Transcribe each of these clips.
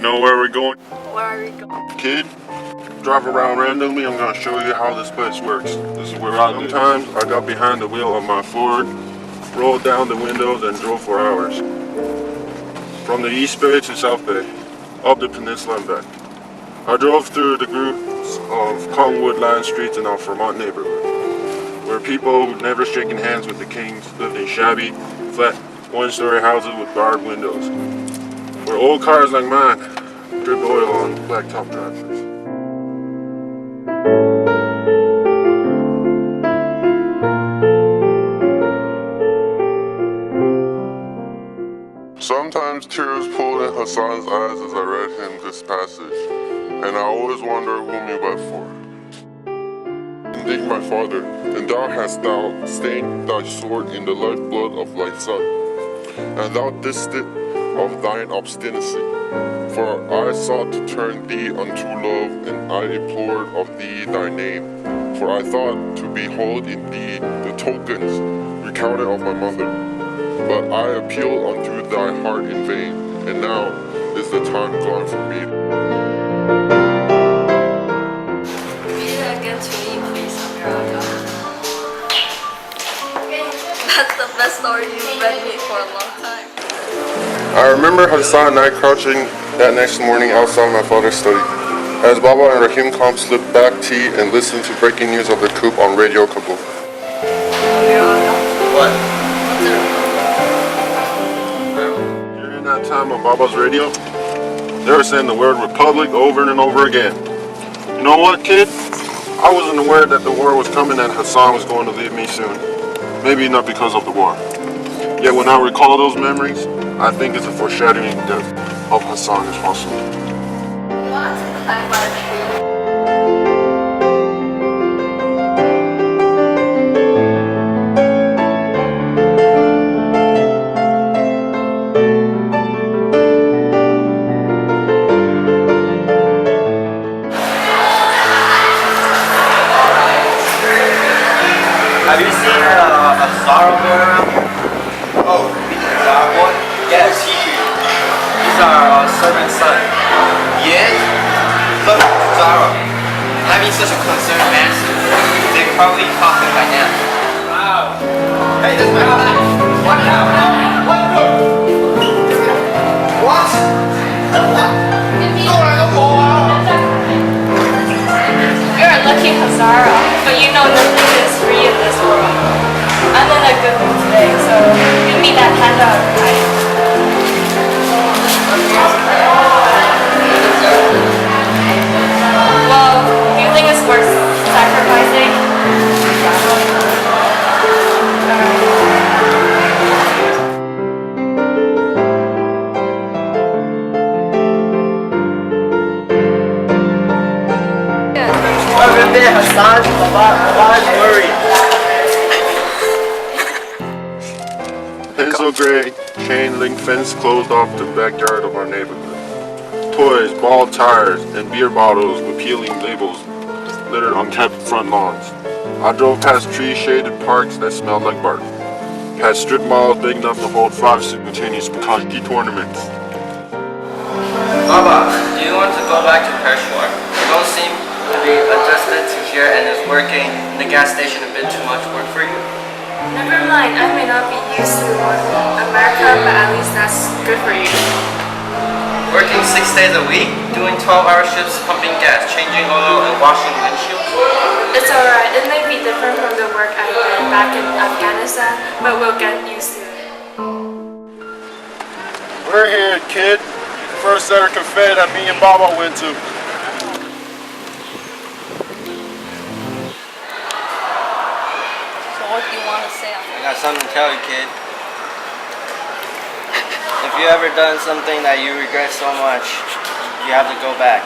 know where we're going? Where are we going? Kid, drive around randomly. I'm gonna show you how this place works. This is where I live. Sometimes I got behind the wheel of my Ford, rolled down the windows and drove for hours. From the East Bay to South Bay, up the peninsula and back. I drove through the groups of Cottonwood Line streets in our Vermont neighborhood, where people who'd never shaken hands with the Kings lived in shabby, flat, one-story houses with barred windows, where old cars like mine drip oil on blacktop driveways. Sometimes tears pulled in Hassan's eyes as I read him this passage, and I always wonder whom you wept for. Indeed, my father, and thou hast thou stained thy sword in the lifeblood of thy son, and thou didst it of thine obstinacy. For I sought to turn thee unto love, and I implored of thee thy name. For I thought to behold in thee the tokens recounted of my mother. But I appealed unto thy heart in vain, and now is the time gone for me. Read it again to me, please, Anica. That's the best story you've read me for a long time. I remember Hassan and I crouching that next morning outside my father's study, as Baba and Rahim Khan slipped back tea and listened to breaking news of the coup on Radio Kabul. What? During that time on Baba's radio, they were saying the word Republic over and over again. You know what, kid? I wasn't aware that the war was coming and Hassan was going to leave me soon. Maybe not because of the war. Yet when I recall those memories, I think it's a foreshadowing death of Hassan is possible. What? I'm Have you seen a Sorhab boy around here? Oh, Sorhab boy? Yes, he's our servant's son. Yes? Look, Sorhab, having such a concerned master, they probably caught him by now. Wow. Hey, this man, what happened? What? What? You're a lucky Hazara, but you know nothing is free in this world. I'm in a good mood today, so give me that handout of mine. Well, do you think it's worth sacrificing? Hassan, Baba is worried. Pencil gray, chain link fence closed off the backyard of our neighborhood. Toys, bald tires, and beer bottles with peeling labels littered on kept front lawns. I drove past tree-shaded parks that smelled like bark. Past strip malls big enough to hold 5 simultaneous Bukkake tournaments. Baba, do you want to go back to Peshawar? You don't seem to be adjusted to here, and is working in the gas station a bit too much work for you? Never mind, I may not be used to America, but at least that's good for you. Working 6 days a week, doing 12-hour shifts, pumping gas, changing oil, and washing windshields? It's alright, it may be different from the work I did back in Afghanistan, but we'll get used to it. We're here, kid. The first set of cafe that me and Baba went to. What do you want to say on I got something to tell you, kid. If you ever done something that you regret so much, you have to go back.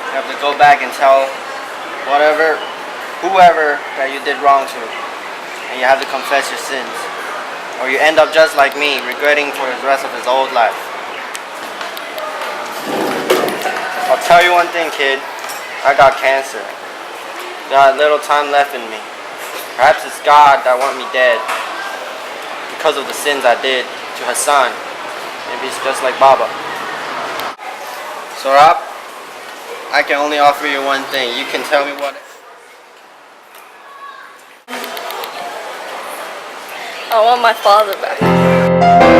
You have to go back and tell whoever that you did wrong to. And you have to confess your sins. Or you end up just like me, regretting for the rest of his old life. I'll tell you one thing, kid. I got cancer. Got little time left in me. Perhaps it's God that want me dead because of the sins I did to Hassan. Maybe it's just like Baba. Sorhab, I can only offer you one thing. You can tell me what. I want my father back.